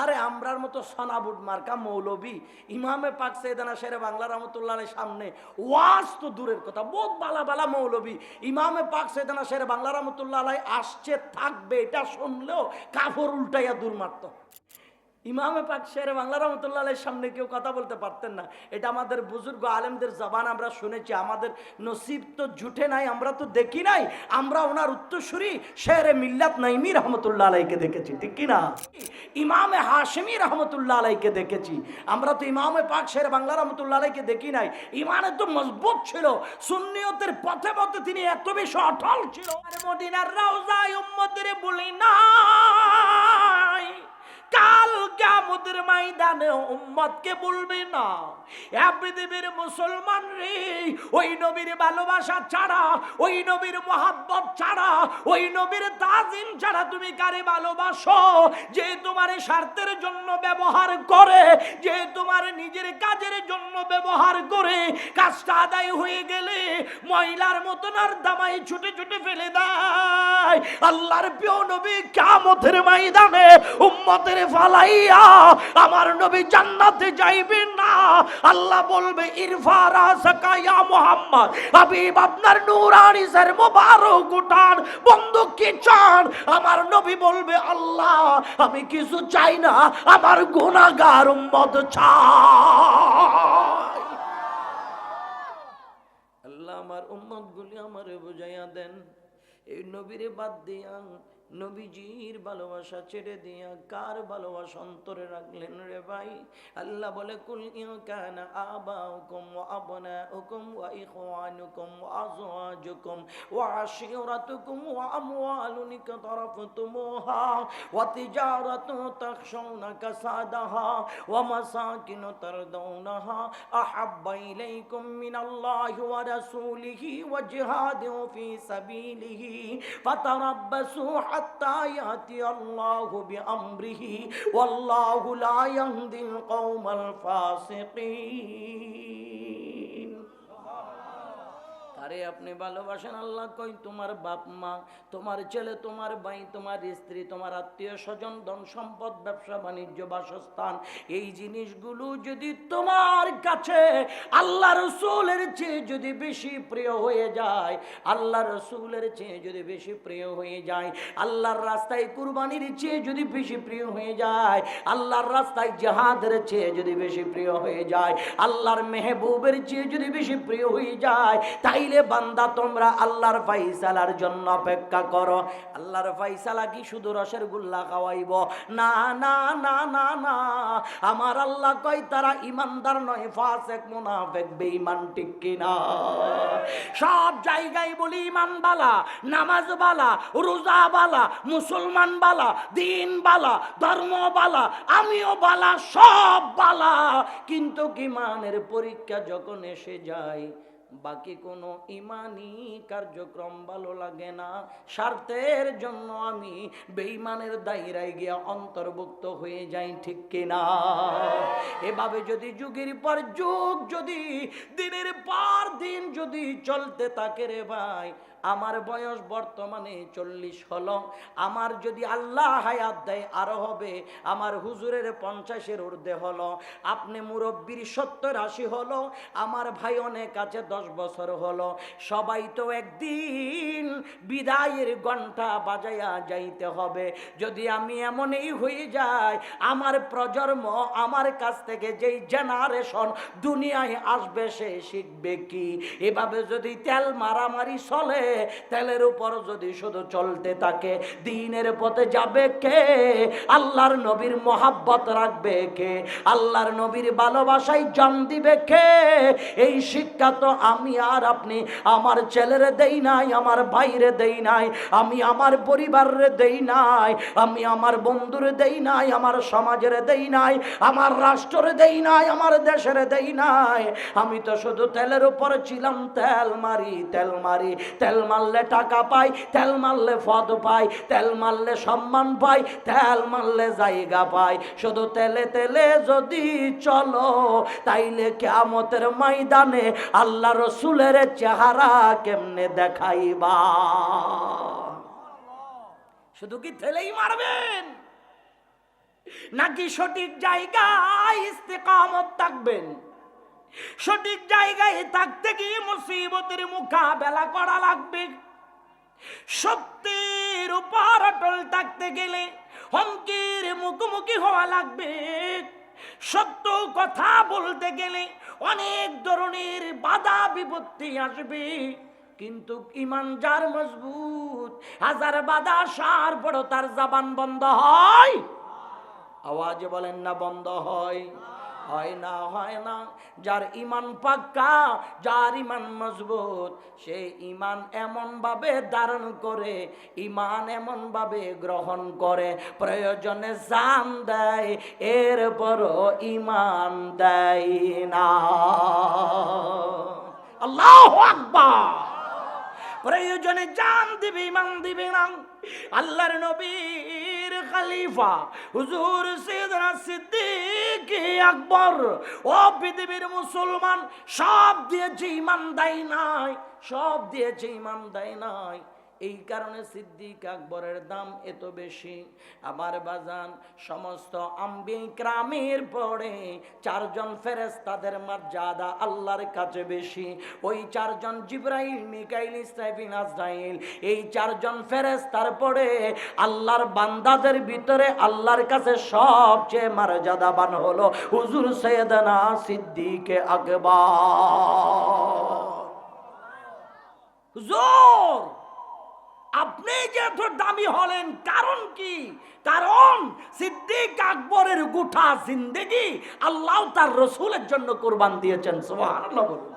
আরে আমরার মতো সোনাবুট মার্কা মৌলবী ইমামে পাক সৈয়দনা শেরে বাংলা রহমতুল্লাহ আলাইহির সামনে ওয়াজ তো দূরের কথা, বহুত বালা বালা মৌলবী ইমামে পাক সৈয়দনা শেরে বাংলা রহমতুল্লাহ আলাইহি আসছে থাকবে এটা শুনলেও কাফর উল্টাইয়া দূর মারত। ইমামে পাক শেরে বাংলা রহমতুল্লাহ আলাইহির সামনে কেউ কথা বলতে পারতেন না। এটা আমাদের বুজুর্গ আলেমদের জবান আমরা শুনেছি। আমাদের নসিব তো জুটে নাই, আমরা তো দেখি নাই। আমরা ওনার উত্তরসূরি শেরে মিল্লাত নাইমি রহমতুল্লাহ আলাইহিকে দেখেছি, ঠিক কিনা? ইমামে হাশেমি রহমতুল্লাহ আলাইহিকে দেখেছি। আমরা তো ইমামে পাক শেরে বাংলা রহমতুল্লাহ আলাইহিকে দেখি নাই। ইমানে তো মজবুত ছিল, সুন্নিয়তের পথে পথে তিনি এত বেশি অটল ছিল। মদিনার রওজায় উম্মতের বলি নাই, কাল কিয়ামতের ময়দানে উম্মতকে বলবে না, এ পৃথিবীর মুসলমান রে, ওই নবীর ভালোবাসা ছাড়া, ওই নবীর মোহাব্বত ছাড়া, ওই নবীর তাজিম ছাড়া তুমি কারে ভালোবাসো? যে তোমার স্বার্থের জন্য ব্যবহার করে, যে তোমার নিজের কাজের জন্য ব্যবহার করে, কাজটা আদায় হয়ে গেলে ময়লার মতন আর দামাই ছুটে ছুটে ফেলে দেয়। আল্লাহর প্রিয় নবী কিয়ামতের ময়দানে উম্মতের ফালাইয়া আমার নবী জান্নাতে যাইবেন না। আল্লাহ বলবে ইরফা রাসাকা ইয়া মুহাম্মদ, হাবিব আপনার নূরানি সর মুবারক উঠান। বন্ধু কি চান? আমার নবী বলবে আল্লাহ আমি কিছু চাই না, আমার গুনাহগার উম্মত চাই। আল্লাহ আমার উম্মত গুলি আমারে বুঝাইয়া দেন, এই নবীরে বাদ দিয়া নবীজির ভালোবাসা ছেড়ে দিয়া কার ভালোবাসা অন্তরে রাখলেন রে ভাই? আল্লাহ বলে কুল ইন কানা আবাউকুম ওয়া আবনাউকুম ওয়া ইখওয়ানুকুম ওয়া আযওয়াজুকুম ওয়া আশিরাতুকুম ওয়া আমওয়ালুন ইকতারাফতুমুহা ওয়া তিজারাতুন তাখশাউনা কাসাদাহা ওয়া মাসাকিন তারদাউনাহা আহাব্বা ইলাইকুম মিনাল্লাহি ওয়া রাসূলিহি ওয়া জিহাদিন ফি সাবিলিহি ফাতারাব্বাসু হাত্তা ইয়াতি আল্লাহু বিআমরিহি ওয়াল্লাহু লা ইয়াহদিল কওমাল ফাসিকিন। আরে আপনি ভালোবাসেন আল্লাহ কই? তোমার বাপ মা, তোমার ছেলে, তোমার ভাই, তোমার স্ত্রী, তোমার আত্মীয় স্বজন, ধন সম্পদ, ব্যবসা বাণিজ্য, বাসস্থান, এই জিনিসগুলো যদি তোমার কাছে আল্লাহ রসুলের চেয়ে যদি বেশি প্রিয় হয়ে যায়, আল্লাহ রসুলের চেয়ে যদি বেশি প্রিয় হয়ে যায়, আল্লাহর রাস্তায় কুরবানির চেয়ে যদি বেশি প্রিয় হয়ে যায়, আল্লাহর রাস্তায় জিহাদের চেয়ে যদি বেশি প্রিয় হয়ে যায়, আল্লাহর মেহবুবের চেয়ে যদি বেশি প্রিয় হয়ে যায়, তাইলে বান্দা তোমরা আল্লাহর ফাইসালার জন্য অপেক্ষা করো। আল্লাহর ফাইসালা কি শুধু রসের গুল্লা খাওয়াইব? না না না না না, আমার আল্লাহ কয় তারা ইমানদার নয়, ফাসিক, মুনাফিক, বেঈমান, ঠিক কিনা? সব জায়গায় বলি ইমান বালা, নামাজ বালা, রোজা বালা, মুসলমান বালা, দিন বালা, ধর্ম বালা, আমিও বালা, সব বালা, কিন্তু ইমানের পরীক্ষা যখন এসে যায় বাকি কোনো ইমানি কার্যক্রম ভালো লাগে না। স্বার্থের জন্য আমি বেঈমানের দায়রায় গিয়া অন্তর্ভুক্ত হয়ে যাই, ঠিক কিনা? এভাবে যদি যুগের পর যুগ, যদি দিনের পর দিন যদি চলতে থাকে রে ভাই, আমার বয়স বর্তমানে 40 হলো, আমার যদি আল্লাহ হায়াত দেয় আরো হবে, আমার হুজুরের 50-এর ঊর্ধ্বে হলো, আপনি মুরব্বীর 70-80 হলো, আমার ভাই অনেক আছে 10 বছর হলো, সবাই তো একদিন বিদায়ের ঘন্টা বাজাইয়া যাইতে হবে। যদি আমি এমনই হয়ে যাই, আমার প্রজন্ম, আমার কাছ থেকে যেই জেনারেশন দুনিয়ায় আসবে সে শিখবে কি? এভাবে যদি তেল মারামারি চলে, তেলের উপর যদি শুধু চলতে থাকে, দ্বীনের পথে যাবে কে? আল্লাহর নবীর মোহাব্বত রাখবে কে? আল্লাহর নবীর ভালোবাসায় জান দিবে কে? এই শিক্ষা তো আমি আর আপনি আমার ছেলেরে দেই নাই, আমার ভাইরে দেই নাই, আমি আমার পরিবারের দেই নাই, আমি আমার বন্ধুরে দেই নাই, আমার সমাজের দেই নাই, আমার রাষ্ট্রের দেই নাই, আমার দেশের দেই নাই। আমি তো শুধু তেলের উপর ছিলাম, তেল মারি, তেল মারি, তেল মারলে টাকা পাই, তেল মারলে পদ পাই, তেল মারলে সম্মান পাই, তেল মারলে জায়গা পাই। শুধু তেলে তেলে যদি চলো, তাইলে কিয়ামতের ময়দানে আল্লাহ রসুলের চেহারা কেমনে দেখাইবা? শুধু কি তেলেই মারবেন? নাকি সঠিক জায়গায় ইস্তেকামত থাকবেন? সঠিক জায়গায় থাকতে গিয়ে মুসিবতের মোকাবেলা করা লাগবে। সত্যের উপর অটল থাকতে গেলে হুমকির মুখোমুখি হওয়া লাগবে। সত্য কথা বলতে গেলে অনেক ধরনের বাধা বিপত্তি আসবে, কিন্তু ইমান যার মজবুত, হাজার বাধা আসার পরও তার জবান বন্ধ হয়? আওয়াজে বলেন না বন্ধ হয়? হয় না, হয় না। যার ইমান পাক্কা, যার ইমান মজবুত, সে ইমান এমন ভাবে ধারণ করে, ইমান এমন ভাবে গ্রহণ করে, প্রয়োজনে জান দেয়, এরপরও ইমান দেয় না। আল্লাহু আকবার। প্রয়োজনে জান দিবে, ইমান দিবে না। আল্লাহর নবীর খলিফা হুজুর সাইয়েদনা সিদ্দিক আকবর, ও পৃথিবীর মুসলমান, সব দিয়েছে, ইমান দেয় নাই, সব দিয়েছে, ইমান দেয় নাই। এই কারণে সিদ্দিক আকবরের দাম এত বেশি। আমার বাজান, সমস্ত আম্বিয়া ইকরামের পরে চারজন ফেরেশতাদের মর্যাদা আল্লাহর কাছে বেশি। ওই চারজন, জিবরাইল, মিকাইল, ইসরাফিল, আজরাইল, এই চারজন ফেরেশতার পরে আল্লাহর বান্দাদের ভিতরে আল্লাহর কাছে সবচেয়ে মর্যাদাবান হলো হুজুর সাইয়েদনা সিদ্দিক আকবর। হুজুর, আপনি যে এত দামি হলেন, কারণ কি? কারণ সিদ্দিক আকবরের গোটা জিন্দেগি আল্লাহ তার রসুলের জন্য কুরবান দিয়েছেন। সুবহানাল্লাহ বলুন।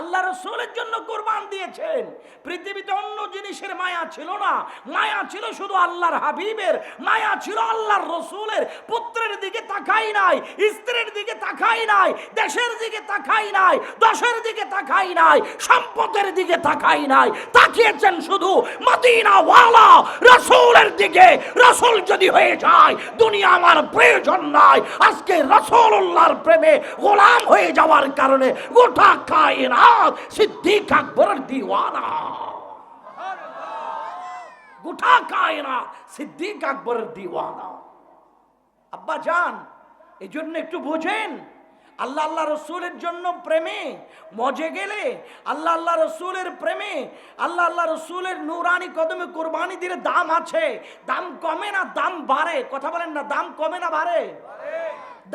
আল্লাহ রসুলের জন্য কুরবান দিয়েছেন। পৃথিবীতে অন্য জিনিসের মায়া ছিল না, মায়া ছিল শুধু আল্লাহর হাবিবের, মায়া ছিল আল্লাহর রসুলের। পুত্রের দিকে তাকাই নাই, স্ত্রীর দিকে তাকাই নাই, দেশের দিকে তাকাই নাই, দশের দিকে তাকাই নাই, সম্পদের দিকে তাকাই নাই, তাকিয়েছেন শুধু মদিনাওয়ালা রসুলের দিকে। রসুল যদি হয়ে যায়, দুনিয়া আমার প্রয়োজন নাই। আজকে রাসূলুল্লাহর প্রেমে গোলাম হয়ে যাওয়ার কারণে গোটা কায়নাত সিদ্দিক আকবরের দিওয়ানা। গোটা কায়নাত সিদ্দিক আকবরের দিওয়ানা। আব্বা জান, এই জন্য একটু বোঝেন, আল্লাহ আল্লাহ রসুলের জন্য প্রেমে মজে গেলে, আল্লাহ আল্লাহ রসুলের প্রেমে, আল্লাহ আল্লাহ রসুলের নুরানি কদমে কোরবানি দিলে দাম আছে, দাম কমে না, দাম বাড়ে। কথা বলেন না, দাম কমে না বাড়ে?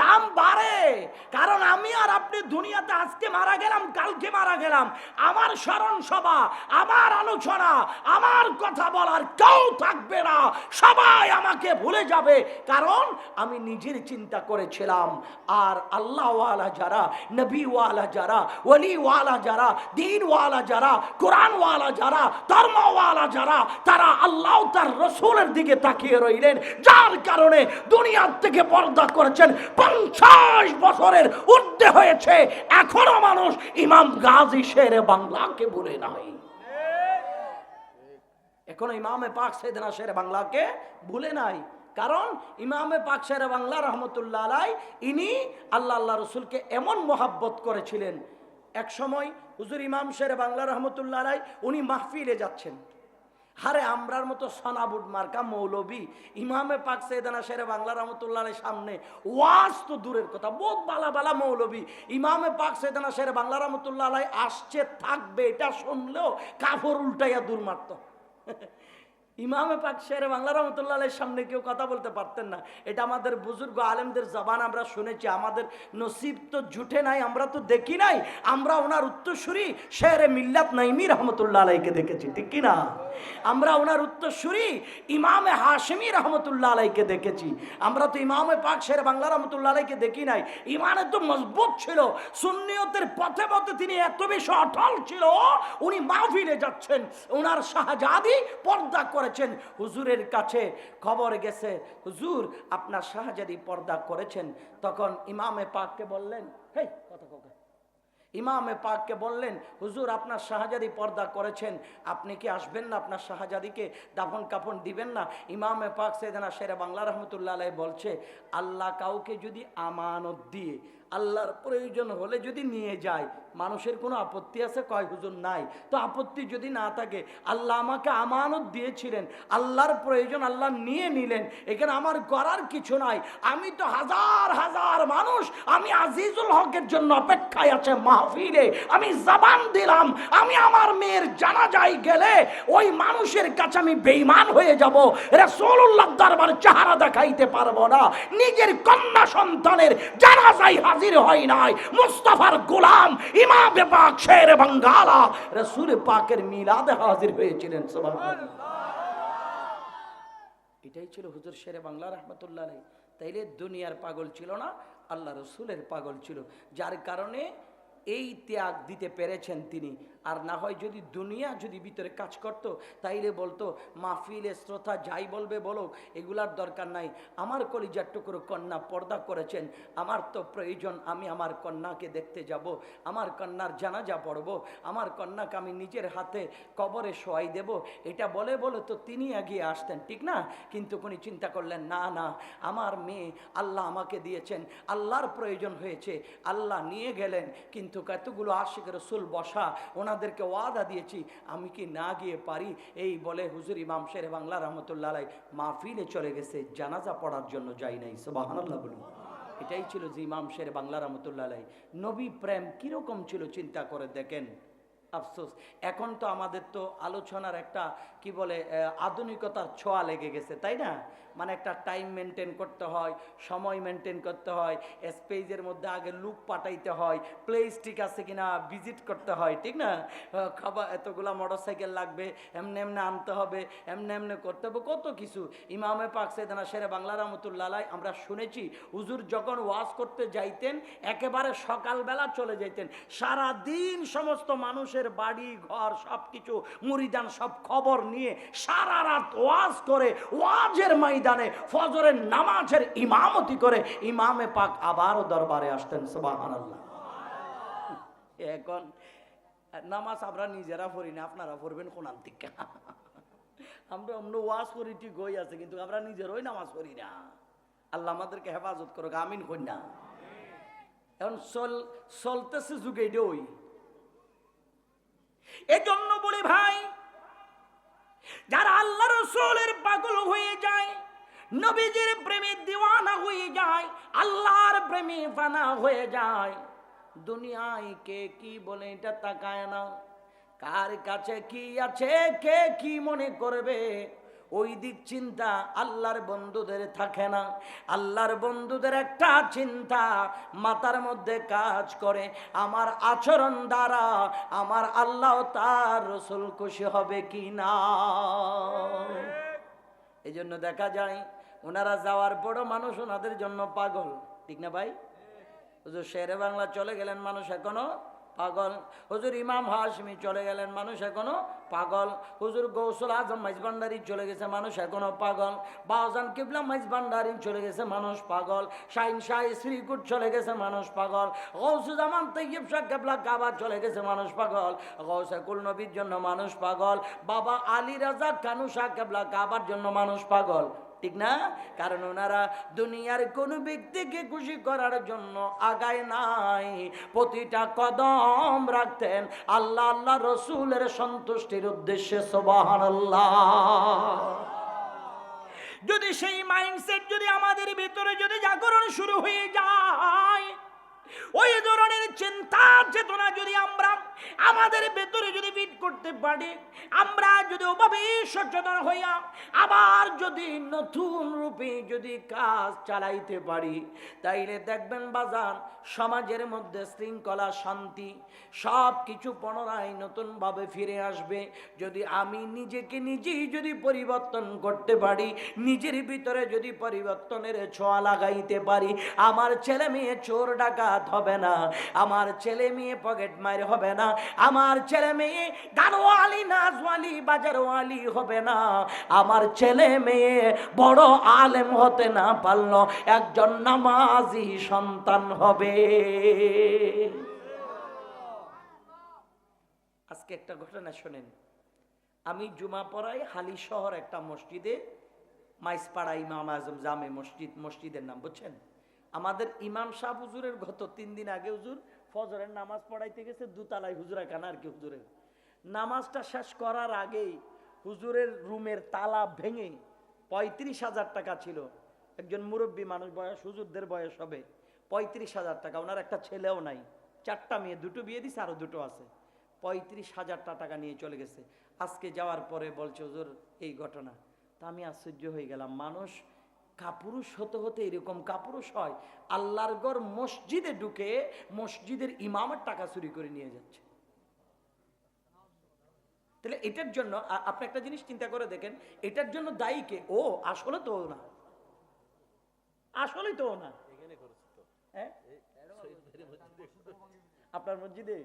দাম বাড়ে। কারণ আমি আর আপনি দুনিয়াতে আজকে মারা গেলাম, কালকে মারা গেলাম, আমার স্মরণ সভা, আমার আলোচনা, আমার কথা বলার কেউ থাকবে না। সবাই আমাকে ভুলে যাবে, কারণ আমি নিজের চিন্তা করেছিলাম। আর আল্লাহওয়ালা যারা, নবীওয়ালা যারা, ওলিওয়ালা যারা, দিনওয়ালা যারা, কোরআনওয়ালা যারা, ধর্মওয়ালা যারা, তারা আল্লাহ তার রসুলের দিকে তাকিয়ে রইলেন, যার কারণে দুনিয়ার থেকে পর্দা করেছেন। 50 বছরের ঊর্ধ্বে হয়েছে, এখনো মানুষ ইমাম গাজী শেরে বাংলাকে ভুলে নাই। এখনো ইমামে পাক সাইয়েদনা শেরে বাংলাকে ভুলে নাই। কারণ ইমামে পাক শেরে বাংলা রহমতুল্লাহ আলাই, ইনি আল্লাহ আল্লাহ রসুলকে এমন মোহাব্বত করেছিলেন। এক সময় হুজুর ইমাম শেরে বাংলা রহমতুল্লাহ আলাই, উনি মাহফিলে যাচ্ছেন। আরে আমরার মতো সনাবুড মার্কা মৌলবী ইমামে পাক সাইয়েদনা শেরে বাংলা রহমতুল্লাহ আলাইহির সামনে ওয়াজ তো দূরের কথা, বহুত বালা বালা মৌলবী ইমামে পাক সাইয়েদনা শেরে বাংলা রহমতুল্লাহ আলাইহি আসছে, থাকবে, এটা শুনলেও কাফর উল্টাইয়া দূর মারত। ইমামে পাক শেরে বাংলা রহমতুল্লাহ আলাইহির সামনে কেউ কথা বলতে পারতেন না। এটা আমাদের বুজুর্গ আলেমদের জবান আমরা শুনেছি। আমাদের নসিব তো জুটে নাই, আমরা তো দেখি নাই। আমরা ওনার উত্তরসূরি শেরে মিল্লাত নাইমি রহমতুল্লাহ আলাইহিকে দেখেছি, ঠিক কি না? আমরা ওনার উত্তরসূরি ইমামে হাশেমি রহমতুল্লাহ আলাইহিকে দেখেছি। আমরা তো ইমামে পাক শেরে বাংলা রহমতুল্লাহ আলাইহিকে দেখি নাই। ইমানে তো মজবুত ছিল, সুন্নিয়তের পথে পথে তিনি এত বেশি অটল ছিল। উনি মাহফিলে যাচ্ছেন, ওনার শাহজাদি পর্দা করেছেন। হুজুরের কাছে খবর গেছে, হুজুর আপনার শাহজাদি পর্দা করেছেন। তখন ইমামে পাককে বললেন, হেই কথা কথা, ইমামে পাককে বললেন, হুজুর আপনার শাহজাদি পর্দা করেছেন, আপনি কি আসবেন না, আপনার শাহজাদিকে দাফন কাফন দিবেন না? ইমামে পাক সাইয়েদনা শেরে বাংলা রহমতুল্লাহ আলাইহি বলছে, আল্লাহ কাউকে যদি আমানত দিয়ে আল্লাহর প্রয়োজন হলে যদি নিয়ে যায়, মানুষের কোনো আপত্তি আছে? কয় হুজুর নাই। তো আপত্তি যদি না থাকে, আল্লাহ আমাকে আমানত দিয়েছিলেন, আল্লাহর প্রয়োজন আল্লাহ নিয়ে নিলেন, এখানে আমার করার কিছু নাই। আমি তো হাজার হাজার মানুষ, আমি আজিজুল হকের জন্য অপেক্ষায় আছে মাহফিলে, আমি জবান দিলাম আমি আমার মেয়ের জানাজায় গেলে ওই মানুষের কাছে আমি বেঈমান হয়ে যাব, রাসূলুল্লাহ দরবার চেহারা দেখাইতে পারবো না। নিজের কন্যা সন্তানের জানাজায় হাজির হয় নাই মুস্তাফার গোলাম ইমাম পাক শের বাঙ্গালা রাসূল পাকের মিলাদে হাজির হয়েছিলেন। সুবহানাল্লাহ। এটাই ছিল হুজুর শেরে বাংলা রহমতুল্লাহ আলাইহি। তাইলে দুনিয়ার পাগল ছিল না, আল্লাহ রসুলের পাগল ছিল, যার কারণে এই ত্যাগ দিতে পেরেছেন তিনি। আর না হয় যদি দুনিয়া যদি ভিতরে কাজ করত, তাইলে বলতো মাহফিলে শ্রোতা যাই বলবে বলো, এগুলার দরকার নাই, আমার কলিজার টুকরো কন্যা পর্দা করেছেন, আমার তো প্রয়োজন আমি আমার কন্যাকে দেখতে যাব, আমার কন্যার জানাজা পড়ব, আমার কন্যাকে আমি নিজের হাতে কবরে শোয়াই দেব, এটা বলে বলে তো তিনি এগিয়ে আসতেন, ঠিক না? কিন্তু উনি চিন্তা করলেন না না, আমার মেয়ে আল্লাহ আমাকে দিয়েছেন, আল্লাহর প্রয়োজন হয়েছে, আল্লাহ নিয়ে গেলেন, কিন্তু কতগুলো আশিক রসুল বসা, ওনাদেরকে ওয়াদা দিয়েছি, আমি কি না গিয়ে পারি? এই বলে হুজুর ইমাম শেরে বাংলা রহমতুল্লাহ আলাইহি মাহফিলে চলে গেছে, জানাজা পড়ার জন্য যাই নাই। সুবহানাল্লাহ বলুন। এটাই ছিল যে ইমাম শেরে বাংলা রহমতুল্লাহ আলাইহি নবী প্রেম কিরকম ছিল চিন্তা করে দেখেন। আফসোস, এখন তো আমাদের তো আলোচনার একটা কি বলে আধুনিকতার ছোঁয়া লেগে গেছে, তাই না? মানে একটা টাইম মেনটেন করতে হয়, সময় মেনটেন করতে হয়, স্পেজের মধ্যে আগে লুক পাঠাইতে হয়, প্লেস ঠিক আছে কিনা ভিজিট করতে হয়, ঠিক না? খাবার এতগুলা মোটরসাইকেল লাগবে, এমনি এমনি আনতে হবে, এমনি এমনি করতে হবে, কত কিছু। ইমামে পাক সাইয়েদনা শেরে বাংলা রহমতুল্লাহ আলাইহি আমরা শুনেছি হুজুর যখন ওয়াজ করতে যাইতেন একেবারে সকালবেলা চলে যাইতেন, সারা দিন সমস্ত মানুষের বাড়ি ঘর সব কিছু মুরিদান সব খবর নিয়ে সারা রাত ওয়াজ করে, ওয়াজের ময়দানে ফজরের নামাজের ইমামতি করে ইমামে পাক আবারও দরবারে আসতেন। সুবহানাল্লাহ। এখন নামাজ আমরা নিজেরা পড়ি না, আপনারা পড়বেন কোরআন থেকে। আমরা ওয়াজ করি ঠিক হয়ে আছে, কিন্তু আমরা নিজেরই নামাজ পড়ি না। আল্লাহ আমাদেরকে হেফাজত করুক, আমিন কন্যা। এখন চলতেছে যুগে ওই, এজন্য বলি ভাই, যারা আল্লাহ রাসূলের পাগল হয়ে যায়, নবীজির প্রেমে দিওয়ানা হয়ে যায়, আল্লাহর প্রেমে ফানা হয়ে যায়, দুনিয়ায় কে কি বলে এটা তাকায় না, কার কাছে কি আছে কে কি মনে করবে ওই দিক চিন্তা আল্লাহর বন্ধুদের থাকে না। আল্লাহর বন্ধুদের একটা চিন্তা মাথার মধ্যে কাজ করে, আমার আচরণ দ্বারা আমার আল্লাহ তার রাসূল খুশি হবে কি না। এই জন্য দেখা যায় ওনারা যাওয়ার পরও মানুষ ওনাদের জন্য পাগল, ঠিক না ভাই? হুজুর শেরে বাংলা চলে গেলেন, মানুষ এখনো পাগল। হুজুর ইমাম হাশমি চলে গেলেন, মানুষ এখনো পাগল। হুজুর গৌসুল আজম মাইজভান্ডারি চলে গেছে, মানুষ এখনো পাগল। বাউজান কিবলা মাইজভান্ডারি চলে গেছে, মানুষ পাগল। শাহিন শাহ শ্রীকুট চলে গেছে, মানুষ পাগল। গৌসুজ্জামান তৈয়ব শাহ কিবলা কাবা চলে গেছে, মানুষ পাগল। গৌসে কুল নবীর জন্য মানুষ পাগল। বাবা আলী রাজা কানু শাহ কিবলা কাবার জন্য মানুষ পাগল, ঠিক না? কারণ ওনারা দুনিয়ার কোন ব্যক্তিকে খুশি করার জন্য আগায় নাই, প্রতিটা কদম রাখতেন আল্লাহ আল্লাহ রসুলের সন্তুষ্টির উদ্দেশ্যে। সুবহানাল্লাহ। যদি সেই মাইন্ডসেট যদি আমাদের ভিতরে যদি জাগরণ শুরু হয়ে যায়, ওই ধরনের চিন্তা চেতনা যদি আমরা আমাদের ভেতরে যদি ফিট করতে পারি, আমরা যদি ওভাবে সচেতন হইয়া আবার যদি নতুন রূপে যদি কাজ চালাইতে পারি, তাইলে দেখবেন বাজান সমাজের মধ্যে শৃঙ্খলা শান্তি সব কিছু পুনরায় নতুনভাবে ফিরে আসবে। যদি আমি নিজেকে নিজেই যদি পরিবর্তন করতে পারি, নিজের ভিতরে যদি পরিবর্তনের ছোঁয়া লাগাইতে পারি, আমার ছেলে মেয়ে চোর ডাকাত হবে না, আমার ছেলে মেয়ে পকেট মার হবে না, আমার ছেলে মেয়ে গানওয়ালি নাচওয়ালি বাজারওয়ালি হবে না, আমার ছেলে মেয়ে বড় আলেম হতে না পারলো একজন নামাজি সন্তান হবে। আজকে একটা ঘটনা শোনেন। আমি জুমা পড়াই হালি শহর একটা মসজিদে, মাইসপাড়া ইমাম আজম জামে মসজিদের নাম, বুঝছেন? আমাদের ইমাম সাহেব হুজুরের গত 3 দিন আগে হুজুর ফজরের নামাজ পড়াইতে গেছে দোতলায়, হুজুরাখানা আর কি, হুজুরের নামাজটা শেষ করার আগেই হুজুরের রুমের তালা ভেঙে 35,000 টাকা ছিল। একজন মুরব্বী মানুষ, বয়স হুজুরদের বয়স হবে, 35,000 টাকা। ওনার একটা ছেলেও নাই, 4টা মেয়ে, 2টো বিয়ে দিছে, আরো 2টো আছে। 35,000 টাকা নিয়ে চলে গেছে। আজকে যাওয়ার পরে বলছে হুজুর এই ঘটনা। তা আমি আশ্চর্য হয়ে গেলাম, মানুষ কাপুরুষ হতে হতে এরকম কাপুরুষ হয়, আল্লাহর ঘর মসজিদে ঢুকে মসজিদের ইমামের টাকা চুরি করে নিয়ে যাচ্ছে। তাহলে এটার জন্য আপনি একটা জিনিস চিন্তা করে দেখেন, এটার জন্য দায়ী কে? ও আসলে তো না, আসলেই তো না। হ্যাঁ, আপনার মসজিদে?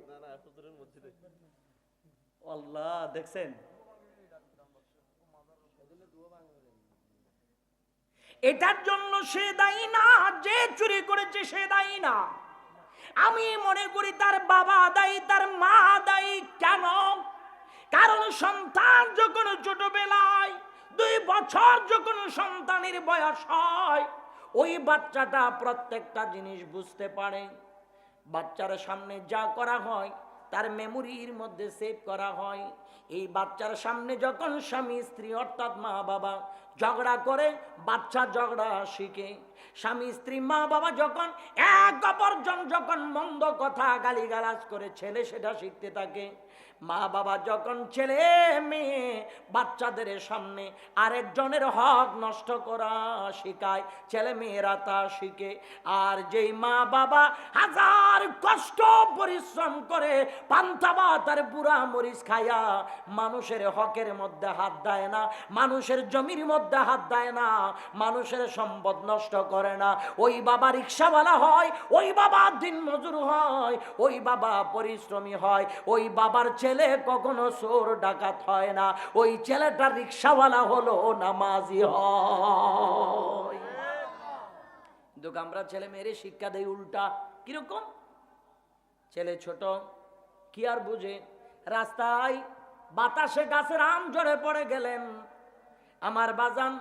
আল্লাহ, দেখছেন, এটার জন্য সে দায়ী না, যে চুরি করেছে সে দায়ী না। আমি মনে করি তার বাবা দায়ী, তার মা দায়ী। কেন? কারণ সন্তান যখন ছোটবেলায় 2 বছর যখন সন্তানের বয়স হয়, ওই বাচ্চাটা প্রত্যেকটা জিনিস বুঝতে পারে। বাচ্চার সামনে যা করা হয় তার মেমোরির মধ্যে সেভ করা হয়। এই বাচ্চার সামনে যখন স্বামী স্ত্রী অর্থাৎ মা বাবা ঝগড়া করে, বাচ্চা ঝগড়া শিখে। স্বামী স্ত্রী মা বাবা যখন এক অপরজন যখন মন্দ কথা গালিগালাজ করে, ছেলে সেটা শিখতে থাকে। মা বাবা যখন ছেলে মেয়ে বাচ্চাদের সামনে আরেকজনের হক নষ্ট করা শেখায়, ছেলে মেয়েরা তা শিখে। আর যেই মা বাবা হাজার কষ্ট পরিশ্রম করে পান্তা ভাত আর বুড়া মরিচ খায়া মানুষের হকের মধ্যে হাত দেয় না, মানুষের জমির মধ্যে হাত দেয় না, মানুষের সম্পদ নষ্ট করে না, ওই বাবা রিক্সাওয়ালা হয়, ওই বাবা দিন মজুর হয়, ওই বাবা পরিশ্রমী হয়, ওই বাবার ছেলে কখনো চোর ডাকাত হয় না, ওই ছেলেটা রিক্সাওয়ালা হলো নামাজি হয়। কিন্তু আমরা ছেলে মেয়েরে শিক্ষা দেই উল্টা। কিরকম? ছেলে ছোট, কি আর বুঝে, রাস্তায় বাতাসে গাছের আম ঝরে পড়ে গেলেন, আমার বাজান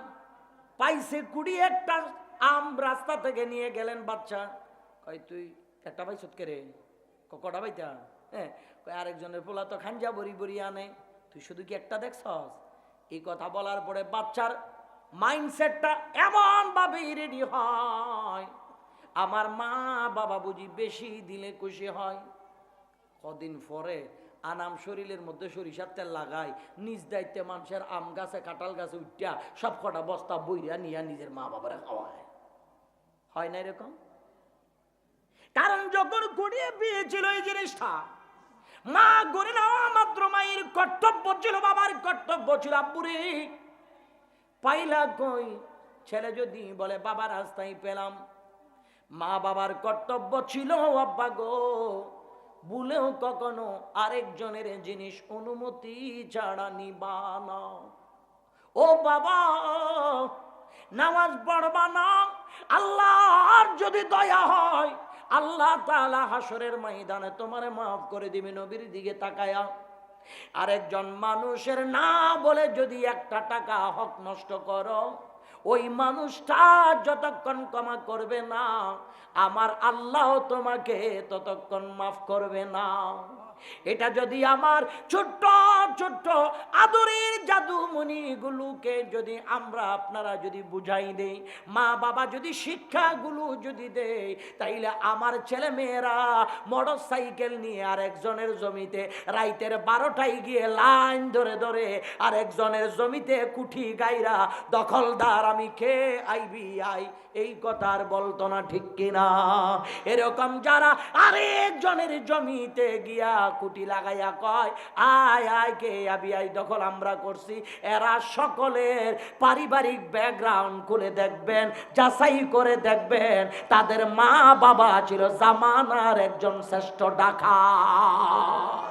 পাইছে 21টা আম, রাস্তা থেকে নিয়ে গেলেন। বাচ্চা কয় তুই একটা পাইছ কে রে? কটা পাইতা? হ্যাঁ, আরেকজনের পোলা তো খাঞ্জা বড়ি বড়ি আনে, তুই শুধু কি একটা দেখছস? এই কথা বলার পরে বাচ্চার মাইন্ডসেটটা এমন ভাবে রেডি হয়, আমার মা বাবা বুঝি বেশি দিলে খুশি হয়। কদিন পরে আনাম শরীরের মধ্যে সরিষার তেল লাগায়, নিজ দায়িত্বে মানুষের আম গাছে কাঁঠাল গাছে উঠিয়া সব কটা বস্তা বইরা নিয়ে নিজের মা বাবারা খাওয়ায়। হয় না এরকম? কারণ যখন গড়িয়ে বিয়ে ছিল এই জিনিসটা, মা গড়ে নেওয়া মাত্র মায়ের কর্তব্য ছিল, বাবার কর্তব্য ছিল আব্বুরে পাইলা কই। ছেলে যদি বলে বাবা রাস্তায় পেলাম, মা বাবার কর্তব্য ছিল আব্বা গো ভুলেও কখনো আরেকজনের জিনিস অনুমতি ছাড়া নিবা না। ও বাবা নামাজ পড়বা না, আল্লাহর যদি দয়া হয় আল্লাহ তাআলা হাসরের ময়দানে তোমারে মাফ করে দিবে। নবীর দিকে তাকায়া আরেকজন মানুষের না বলে যদি 1টা টাকা হক নষ্ট করো, ওই মানুষটা যতক্ষণ ক্ষমা করবে না আমার আল্লাহ তোমাকে ততক্ষণ মাফ করবে না। এটা যদি আমার ছোট্ট ছোট্ট আদরের জাদুমণিগুলোকে যদি আমরা আপনারা যদি বুঝাই দেই, মা বাবা যদি শিক্ষাগুলো যদি দেই, তাইলে আমার ছেলে মেয়েরা মোটর সাইকেল নিয়ে আরেকজনের জমিতে রাইতের 12টায় গিয়ে লাইন ধরে ধরে আরেকজনের জমিতে কুঠি গাইরা দখলদার আমি কে আইবি আই এই কথা আর বলতো না, ঠিক কিনা? এরকম যারা আরেকজনের জমিতে গিয়া কুটি লাগাইয়া কয় আয় আয় কে আবি আই দখল আমরা করছি, এরা সকলের পারিবারিক ব্যাকগ্রাউন্ড খুলে দেখবেন, যাচাই করে দেখবেন তাদের মা বাবা ছিল জামানার একজন শ্রেষ্ঠ ডাকাত।